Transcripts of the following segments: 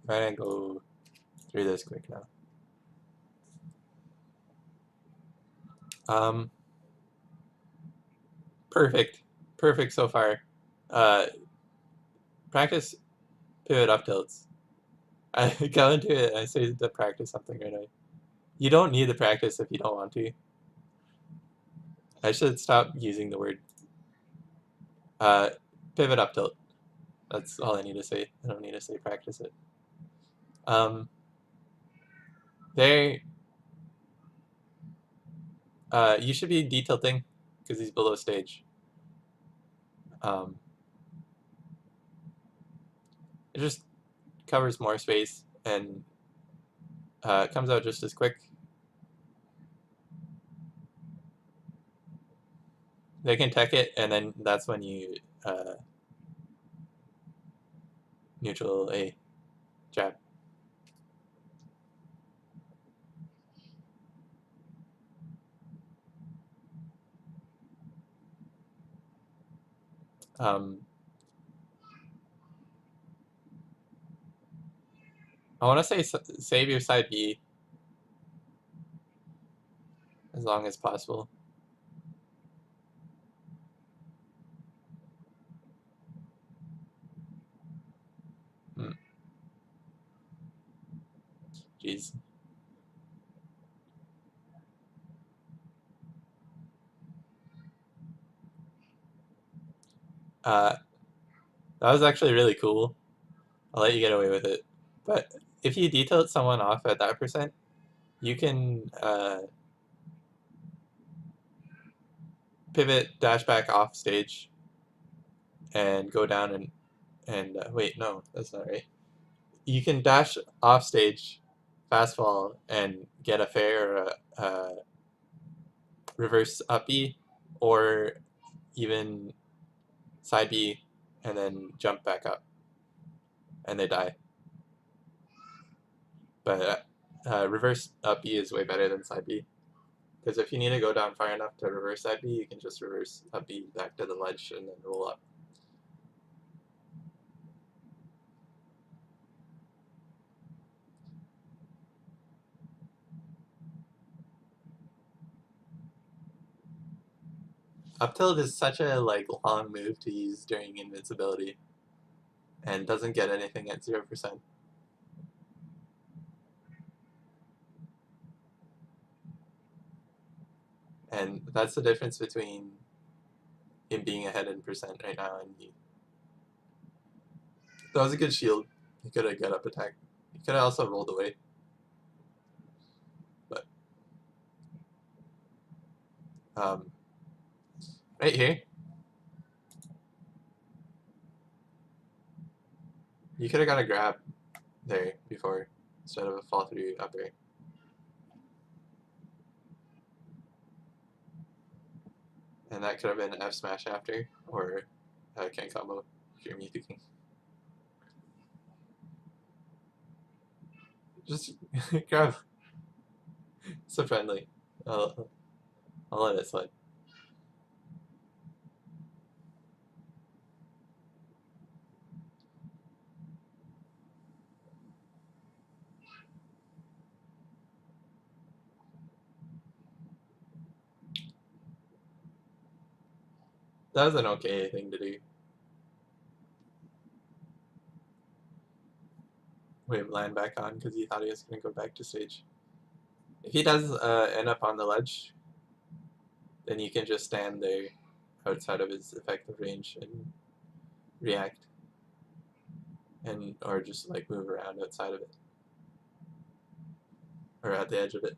Try and go through this quick now. Perfect. Perfect so far. Practice pivot up tilts. I go into it and I say to practice something right away. You don't need the practice if you don't want to. I should stop using the word uh, pivot up tilt. That's all I need to say. I don't need to say practice it. There, you should be detilting because he's below stage. It just covers more space and comes out just as quick. They can tech it, and then that's when you neutral a jab. I want to say save your side B as long as possible. Jeez. That was actually really cool. I'll let you get away with it. But if you detail someone off at that percent, you can pivot dash back off stage and go down and wait, no, that's not right. You can dash off stage, fast fall, and get a fair or a reverse up B, or even side B, and then jump back up, and they die. But reverse up B is way better than side B. Because if you need to go down far enough to reverse side B, you can just reverse up B back to the ledge and then roll up. Up tilt is such a long move to use during invincibility, and doesn't get anything at 0%. And that's the difference between him being ahead in percent right now and me. That was a good shield. He could have got up attack. He could have also rolled away. But right here, you could have got a grab there before instead of a fall through up air. And that could have been F smash after, or can combo if you're me thinking. Just grab. So friendly. I'll let it slide. That was an okay thing to do. Wave land back on because he thought he was going to go back to stage. If he does end up on the ledge, then you can just stand there outside of his effective range and react. And or just move around outside of it. Or at the edge of it.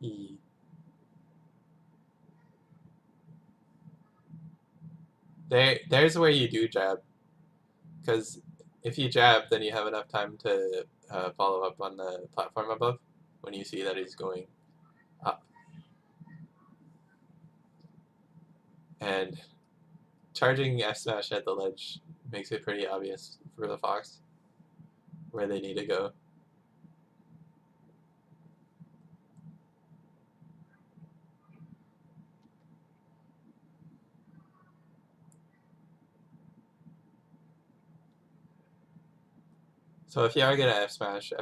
E. There's where you do jab. Because if you jab, then you have enough time to follow up on the platform above when you see that he's going up. And charging F smash at the ledge makes it pretty obvious for the Fox where they need to go. So if you are gonna F smash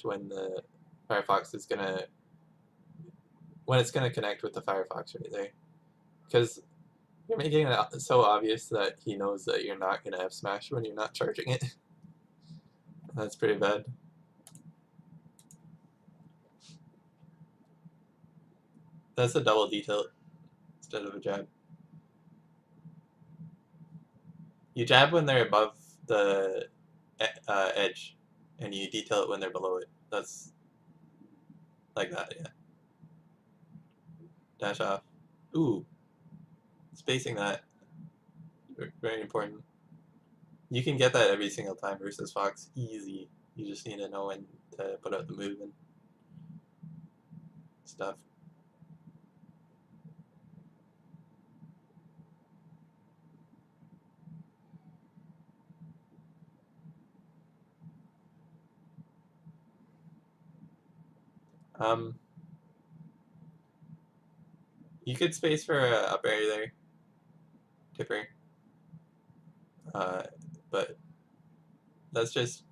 when the Firefox is gonna connect with the Firefox right there, because you're making it so obvious that he knows that you're not gonna F smash when you're not charging it. That's pretty bad. That's a double detail instead of a jab. You jab when they're above the edge, and you detail it when they're below it. That's like that, yeah. Dash off. Ooh, spacing that, very important. You can get that every single time versus Fox, easy. You just need to know when to put out the move and stuff. Um, you could space for a up air there, tipper, uh, but that's just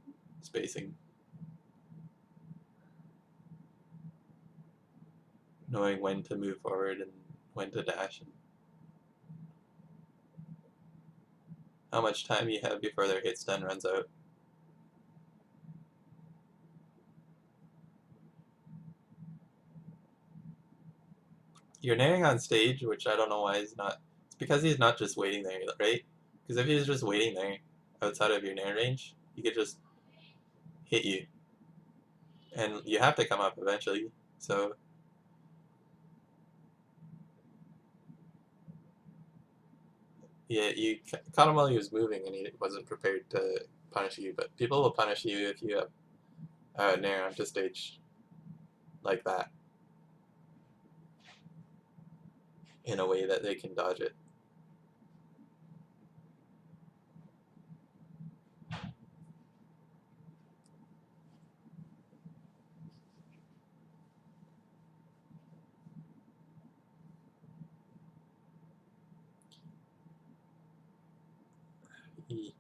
spacing, knowing when to move forward and when to dash, and how much time you have before their hit stun runs out. You're nairing on stage, which I don't know why he's not. It's because he's not just waiting there, right? Because if he was just waiting there outside of your nair range, he could just hit you, and you have to come up eventually. So yeah, you caught him while he was moving, and he wasn't prepared to punish you. But people will punish you if you have nair onto stage like that in a way that they can dodge it. E.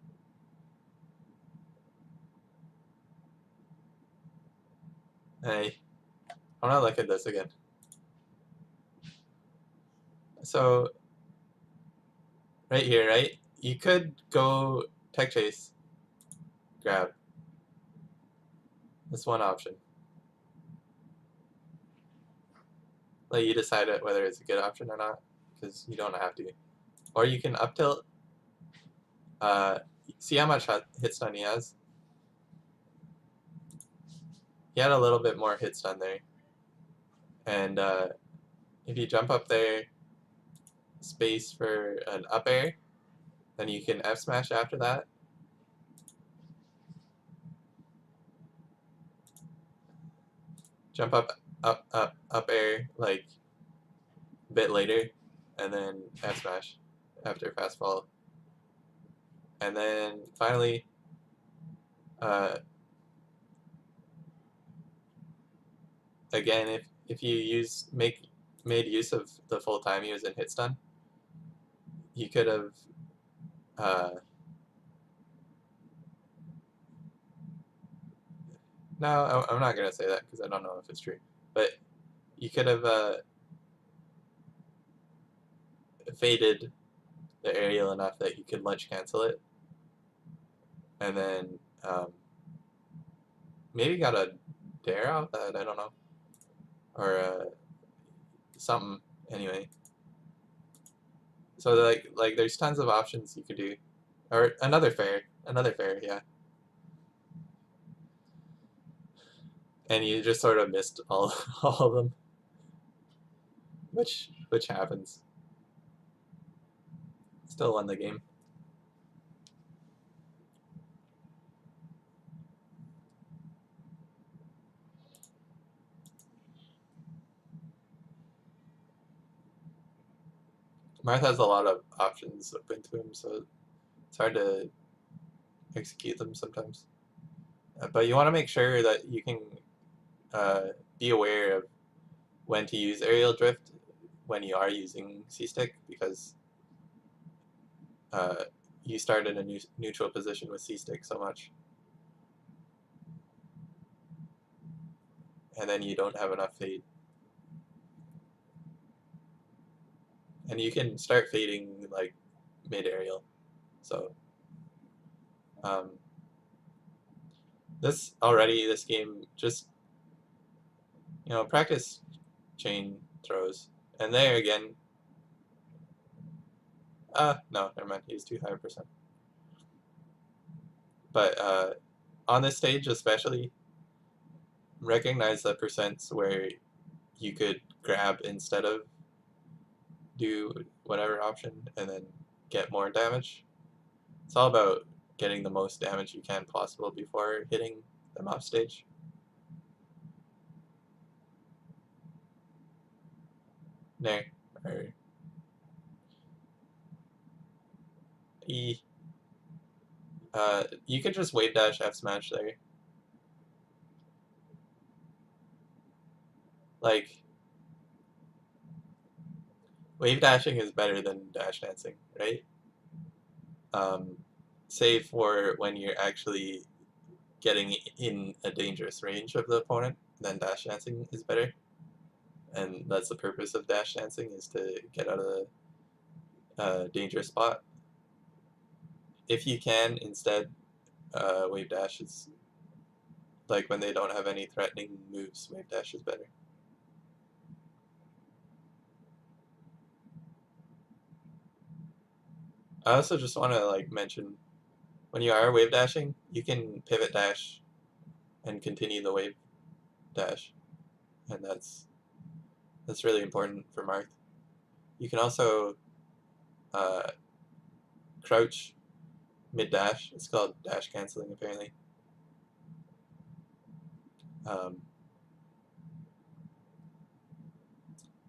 Hey, I'm gonna look at this again. So right here, right? You could go tech chase, grab. That's one option. Like you decide whether it's a good option or not, because you don't have to. Or you can up tilt. Uh, see how much hit stun he has? He had a little bit more hit stun there. And if you jump up there, space for an up air, then you can F smash after that. Jump up air like a bit later, and then F smash after fast fall. And then finally, uh, again, if you made use of the full time he was in hit stun, he could have uh, no, I'm not gonna say that because I don't know if it's true, but you could have faded the aerial enough that you could ledge cancel it, and then maybe got a dare out that I don't know, or something anyway. So like there's tons of options you could do, or another fair, yeah. And you just sort of missed all all of them, which happens. Still won the game. Marth has a lot of options open to him, so it's hard to execute them sometimes. But you want to make sure that you can be aware of when to use aerial drift when you are using C-stick, because you start in a neutral position with C-stick so much. and then you don't have enough fade. And you can start fading like mid-aerial. So this game, just practice chain throws. And there again, no, never mind, he's too high a percent. But on this stage especially, recognize the percents where you could grab instead of do whatever option and then get more damage. It's all about getting the most damage you can possible before hitting them off stage. There. Or E. You could just wave dash F smash there. Like, wave dashing is better than dash dancing, right? Save for when you're actually getting in a dangerous range of the opponent, then dash dancing is better. And that's the purpose of dash dancing, is to get out of the dangerous spot. If you can, instead, wave dash is, like when they don't have any threatening moves, wave dash is better. I also just want to mention, when you are wave dashing, you can pivot dash and continue the wave dash, and that's really important for Marth. You can also crouch mid dash. It's called dash canceling apparently.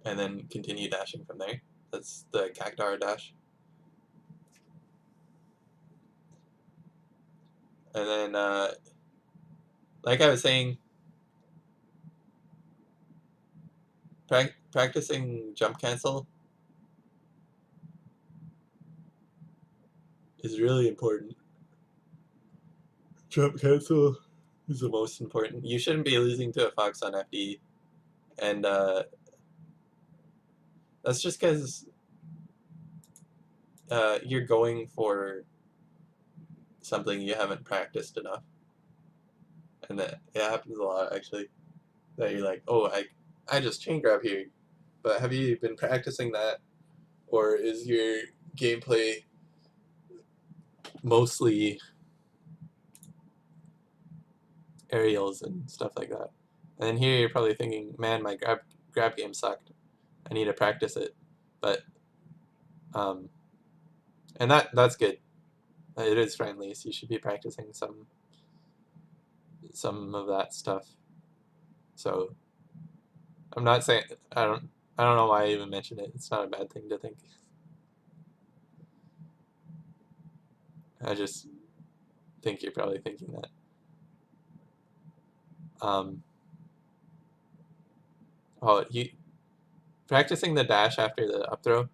And then continue dashing from there. That's the Cactar dash. And then, like I was saying, practicing jump cancel is really important. Jump cancel is the most important. You shouldn't be losing to a Fox on FD. And that's just because you're going for something you haven't practiced enough. And that it happens a lot, actually. That you're like, oh, I just chain grab here. But have you been practicing that? Or is your gameplay mostly aerials and stuff like that? And then here you're probably thinking, man, my grab game sucked. I need to practice it. But and that's good. It is friendly, so you should be practicing some of that stuff. So I'm not saying I don't know why I even mentioned it. It's not a bad thing to think. I just think you're probably thinking that. Practicing the dash after the up throw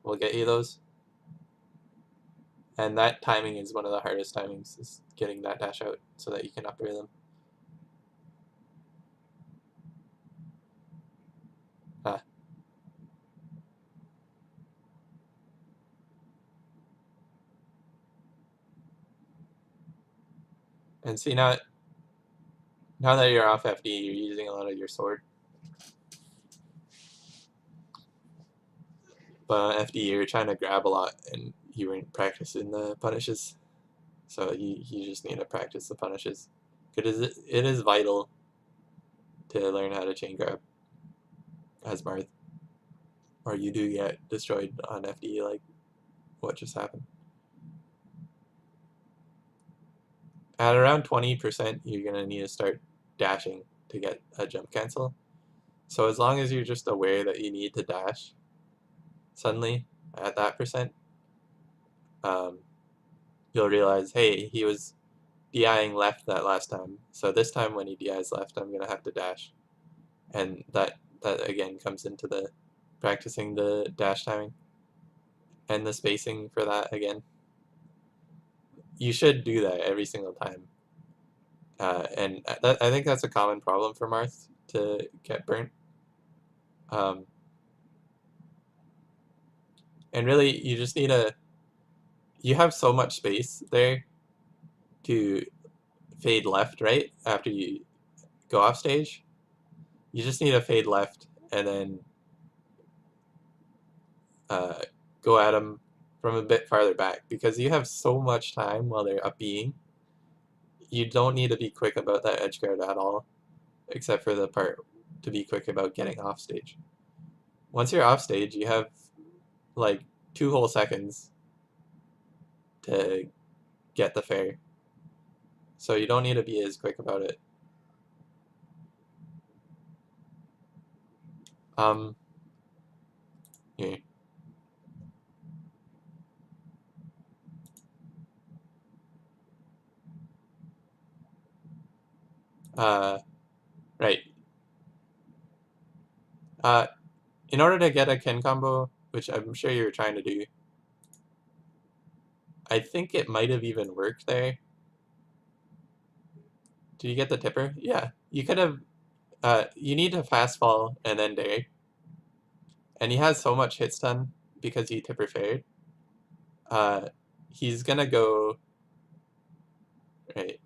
will get you those. And that timing is one of the hardest timings, is getting that dash out so that you can up air them. And see, now that you're off FD, you're using a lot of your sword. But on FD, you're trying to grab a lot, and you weren't practicing the punishes. So you just need to practice the punishes. Because it is vital to learn how to chain grab as Marth, or you do get destroyed on FD like what just happened. At around 20%, you're going to need to start dashing to get a jump cancel. So as long as you're just aware that you need to dash suddenly at that percent, you'll realize, hey, he was DIing left that last time. So this time when he DIs left, I'm going to have to dash. And that again comes into the practicing the dash timing and the spacing for that again. You should do that every single time. And I think that's a common problem for Marth to get burnt. Um, and really, you just need you have so much space there to fade left, right, after you go off stage. You just need to fade left and then uh, go at them from a bit farther back because you have so much time while they're up being. You don't need to be quick about that edge guard at all, except for the part to be quick about getting off stage. Once you're off stage, you have like 2 whole seconds to get the fair. So you don't need to be as quick about it. Here. Right. Uh, in order to get a Ken combo, which I'm sure you're trying to do, I think it might have even worked there. Did you get the tipper? Yeah. You could have, you need to fast fall and then dare. And he has so much hit stun because he tipper fared. He's gonna go, right.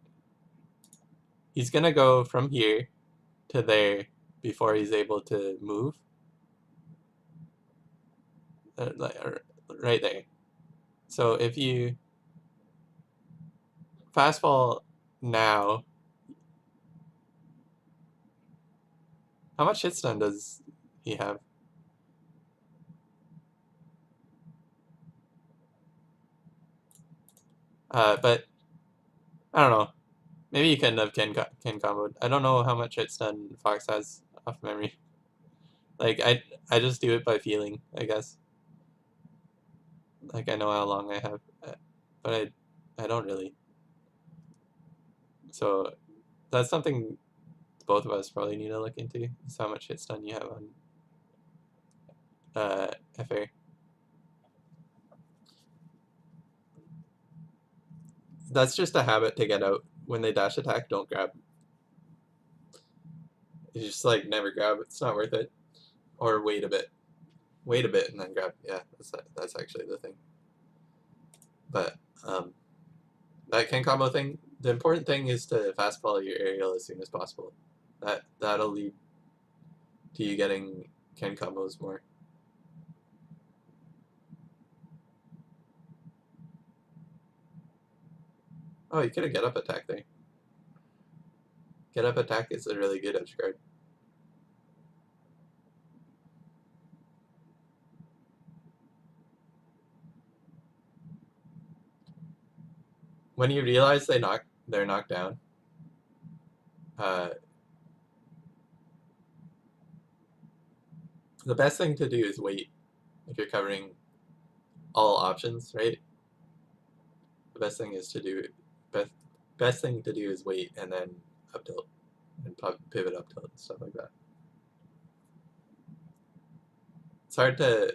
He's gonna go from here to there before he's able to move. Right there. So if you fast fall now, how much hit stun does he have? But I don't know. Maybe you couldn't have Ken comboed. I don't know how much hit stun Fox has off memory. Like I just do it by feeling, I guess. Like I know how long I have, but I don't really. So that's something both of us probably need to look into. Is how much hit stun you have on FA. That's just a habit to get out. When they dash attack, don't grab. You just like never grab. It's not worth it. Or wait a bit. Wait a bit and then grab. Yeah, that's actually the thing. But that Ken combo thing, the important thing is to fast follow your aerial as soon as possible. That'll lead to you getting Ken combos more. Oh, you could have get up attack there. Get up attack is a really good edge guard. When you realize they're knocked down, the best thing to do is wait if you're covering all options, right? The best thing is to do best thing to do is wait and then up tilt and pivot up tilt and stuff like that. It's hard to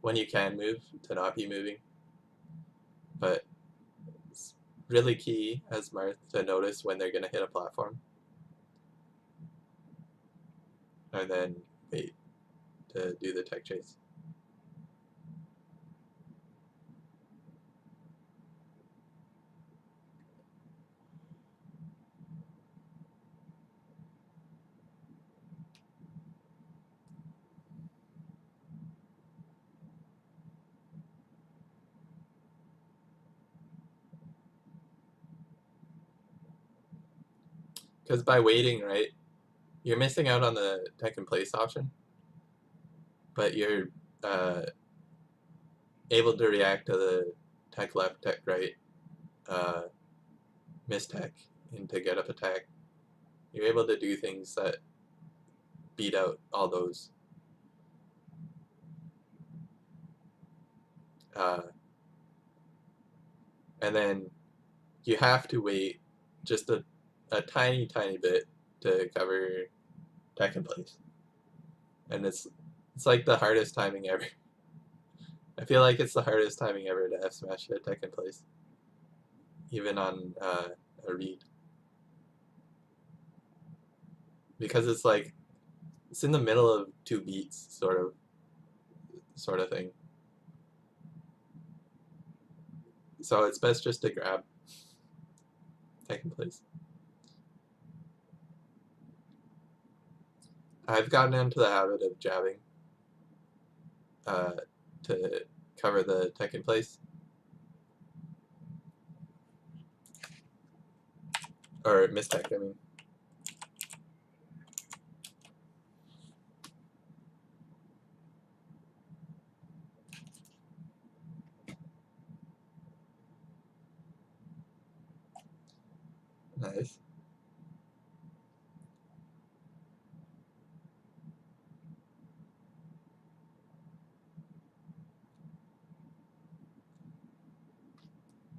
when you can move to not be moving, but it's really key as Marth to notice when they're gonna hit a platform and then wait to do the tech chase. Because by waiting, right, you're missing out on the tech in place option, but you're able to react to the tech left, tech right, miss tech into get up attack. You're able to do things that beat out all those. And then you have to wait just a tiny, tiny bit to cover tech in place. And it's like the hardest timing ever. I feel like it's the hardest timing ever to F smash a tech in place, even on a read. because it's like it's in the middle of two beats, sort of thing. So it's best just to grab second place. I've gotten into the habit of jabbing uh, to cover the second place. Or mistech, I mean. Nice.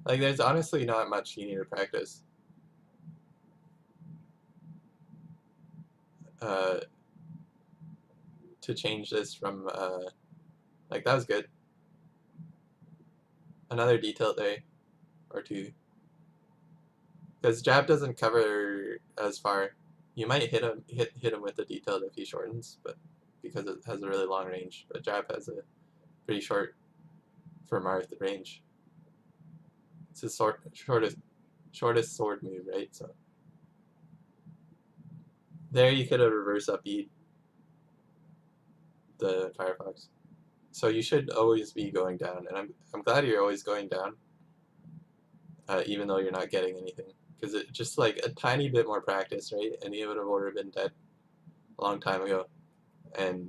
Like, there's honestly not much you need to practice. Uh, to change this from, like, that was good. Another detail there, or two. Because jab doesn't cover as far. You might hit him with the detail if he shortens, but because it has a really long range. But jab has a pretty short, for Marth, range. It's his shortest sword move, right? So there you could have reverse up beat the Firefox. So you should always be going down, and I'm glad you're always going down, even though you're not getting anything, because it just like a tiny bit more practice, right? And you would have already been dead a long time ago, and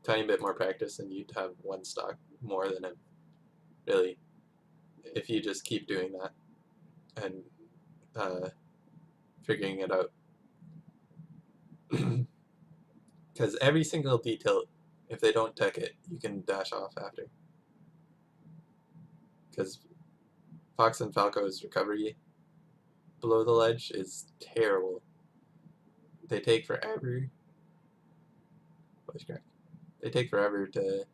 tiny bit more practice, and you'd have one stock more than him, really, if you just keep doing that and figuring it out. Because every single detail, if they don't tech it, you can dash off after. Because Fox and Falco's recovery below the ledge is terrible. They take forever. Voice crack. They take forever to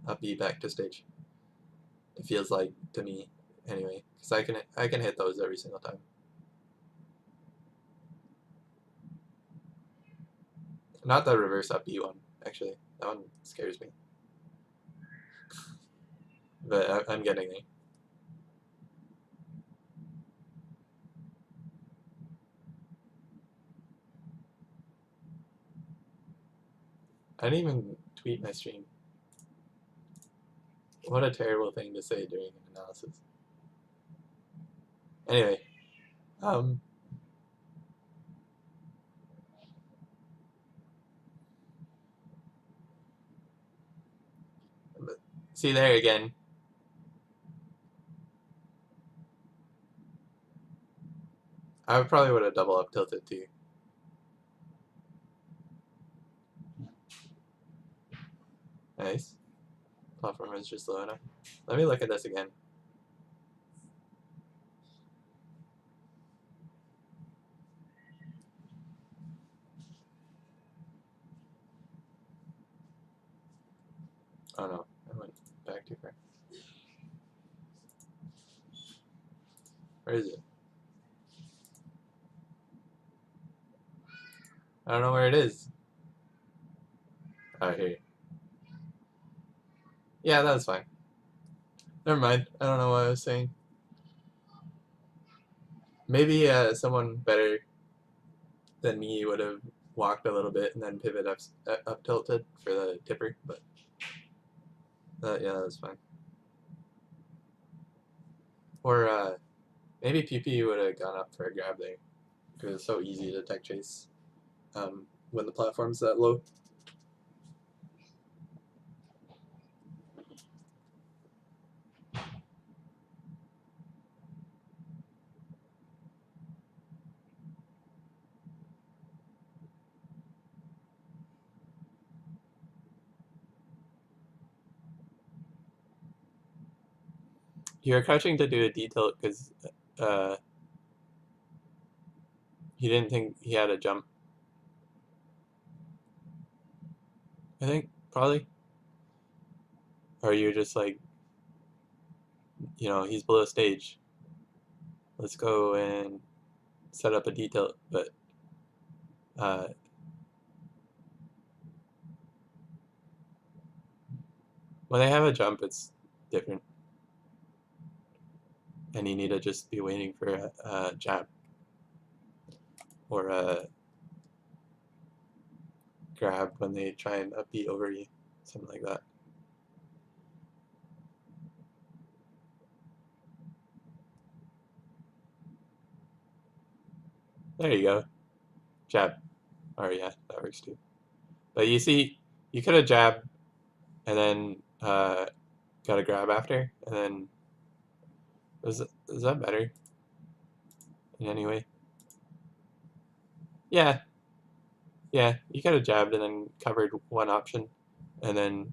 up B back to stage. It feels like to me, anyway, because I can hit those every single time. Not the reverse up B one, actually. That one scares me. But I'm getting there. I didn't even tweet my stream. What a terrible thing to say during an analysis. Anyway, see there again. I probably would have double up tilted too. Nice. Platform is just low enough. Let me look at this again. Oh no, I went back too far. Where is it? I don't know where it is. Oh, here. Yeah, that was fine. Never mind. I don't know what I was saying. Maybe someone better than me would have walked a little bit and then pivot up tilted for the tipper, but yeah, that was fine. Or maybe PP would have gone up for a grab there because it's so easy to tech chase when the platform's that low. You're crouching to do a detail because he didn't think he had a jump. I think, probably. Or you're just like, you know, he's below stage. Let's go and set up a detail, but Uh, when they have a jump, it's different, and you need to just be waiting for a jab or a grab when they try and upbeat over you, something like that. There you go, jab. Or yeah, that works too. But you see, you could have jabbed and then got a grab after, and then is that better in any way? Yeah, yeah. You could have jabbed and then covered one option, and then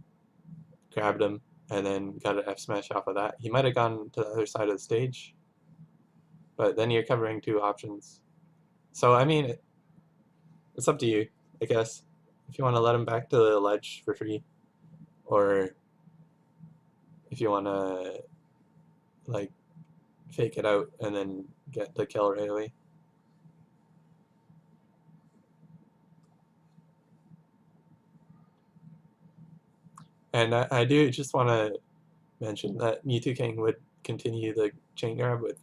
grabbed him, and then got an F smash off of that. He might have gone to the other side of the stage, but then you're covering two options. So I mean, it's up to you, I guess. If you want to let him back to the ledge for free, or if you want to like fake it out and then get the kill right away. And I do just want to mention that Mewtwo King would continue the chain grab with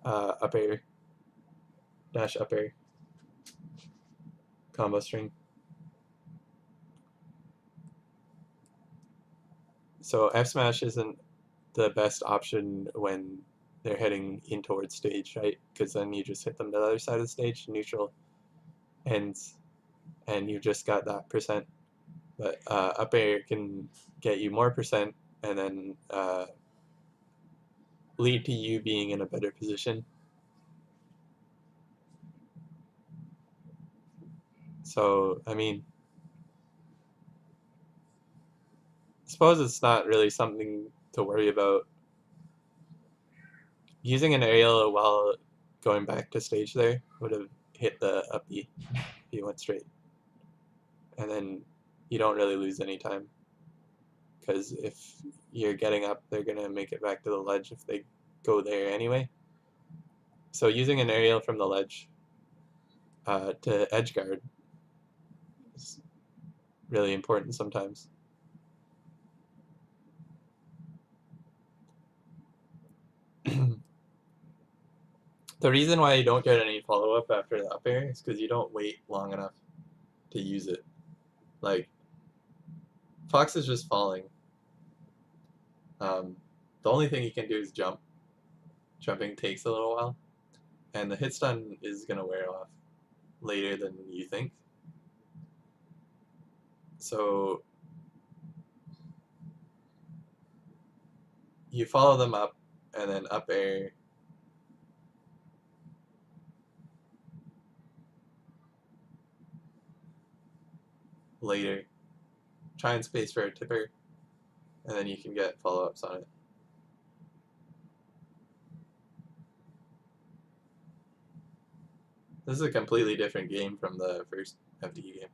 up air, dash up air, combo string. So F smash isn't the best option when they're heading in towards stage, right? Because then you just hit them to the other side of the stage, neutral ends, and you just got that percent. But up air can get you more percent and then lead to you being in a better position. So, I mean, I suppose it's not really something to worry about. Using an aerial while going back to stage there would have hit the up B if you went straight. And then you don't really lose any time. Because if you're getting up, they're going to make it back to the ledge if they go there anyway. So using an aerial from the ledge to edge guard is really important sometimes. The reason why you don't get any follow-up after the up air is because you don't wait long enough to use it. Like, Fox is just falling. The only thing you can do is jump. Jumping takes a little while, and the hit stun is going to wear off later than you think. So you follow them up, and then up air. Later. Try and space for a tipper, and then you can get follow-ups on it. This is a completely different game from the first FDE game.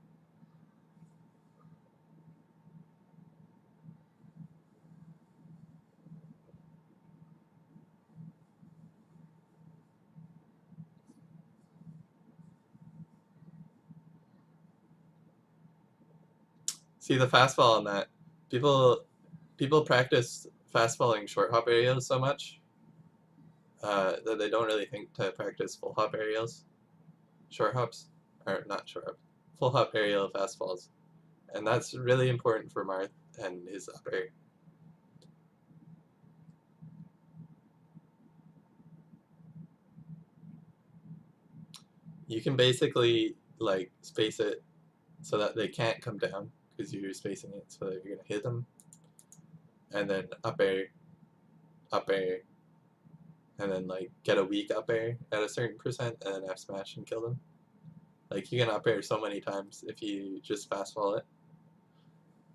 See the fastball on that. People practice fastballing short hop aerials so much that they don't really think to practice full hop aerials. Short hops, or not short hops, full hop aerial fastballs. And that's really important for Marth and his up air. You can basically like space it so that they can't come down because you're spacing it so that you're gonna hit them, and then up air, and then like get a weak up air at a certain percent, and then F smash and kill them. Like you can up air so many times if you just fastball it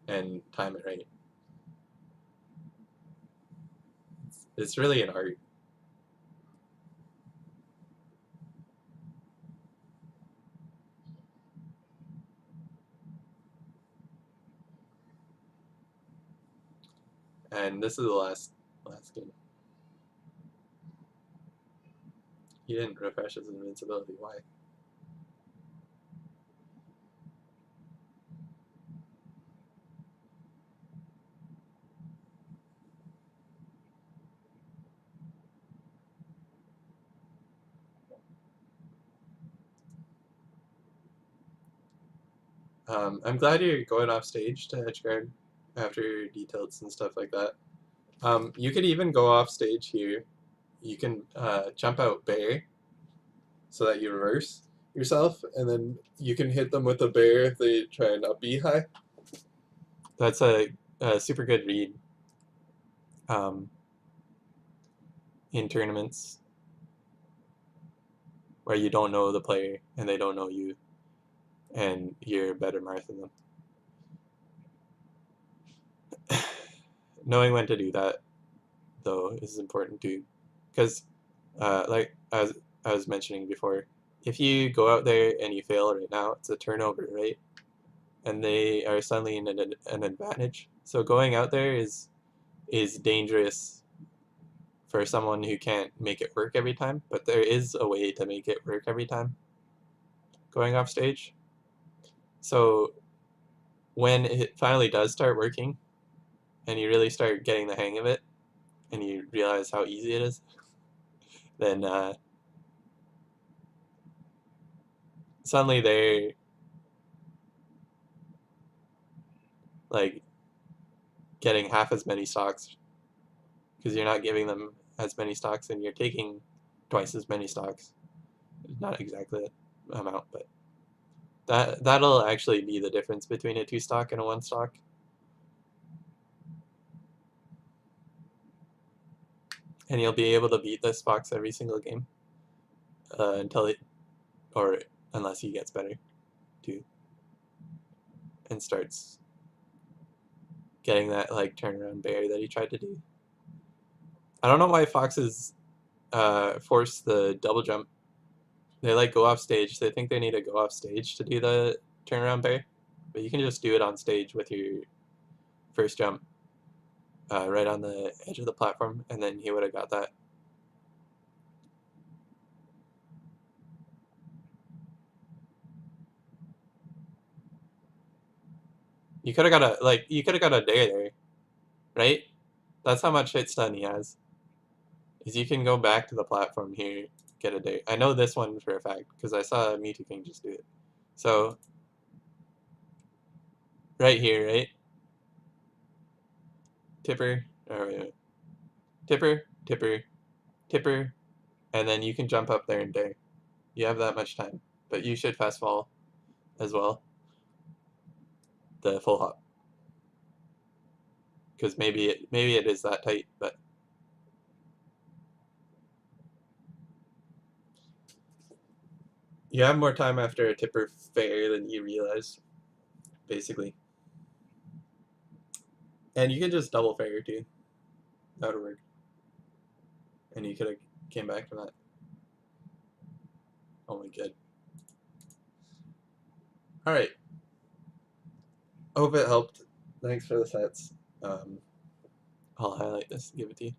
and time it right. It's really an art. And this is the last game. He didn't refresh his invincibility. Why? I'm glad you're going off stage to edgeguard after your details and stuff like that. You could even go off stage here. You can jump out bear so that you reverse yourself, and then you can hit them with a bear if they try and up B high. That's a super good read in tournaments where you don't know the player and they don't know you, and you're better Marth than them. Knowing when to do that, though, is important too, because like as I was mentioning before, if you go out there and you fail right now, it's a turnover, right? And they are suddenly in an advantage. So going out there is dangerous for someone who can't make it work every time, but there is a way to make it work every time going off stage. So when it finally does start working and you really start getting the hang of it and you realize how easy it is, then suddenly they're like getting half as many stocks because you're not giving them as many stocks and you're taking twice as many stocks. Not exactly the amount, but that'll actually be the difference between a 2 stock and a 1 stock. And you'll be able to beat this box every single game until it, or unless he gets better too, and starts getting that like turnaround bear that he tried to do. I don't know why foxes force the double jump. They like go off stage. They think they need to go off stage to do the turnaround bear, but you can just do it on stage with your first jump right on the edge of the platform, and then he would have got that. You could have got a dare there, right? That's how much hit stun he has. Is you can go back to the platform here, get a dare. I know this one for a fact because I saw Mewtwo King just do it. So right here, right? Tipper, or tipper, tipper, tipper, and then you can jump up there and dare. You have that much time, but you should fast fall as well. The full hop, because maybe it is that tight, but you have more time after a tipper fair than you realize, basically. And you can just double fair too. That would work. And you could have came back from that. Oh my god. Alright. Hope it helped. Thanks for the sets. I'll highlight this and give it to you.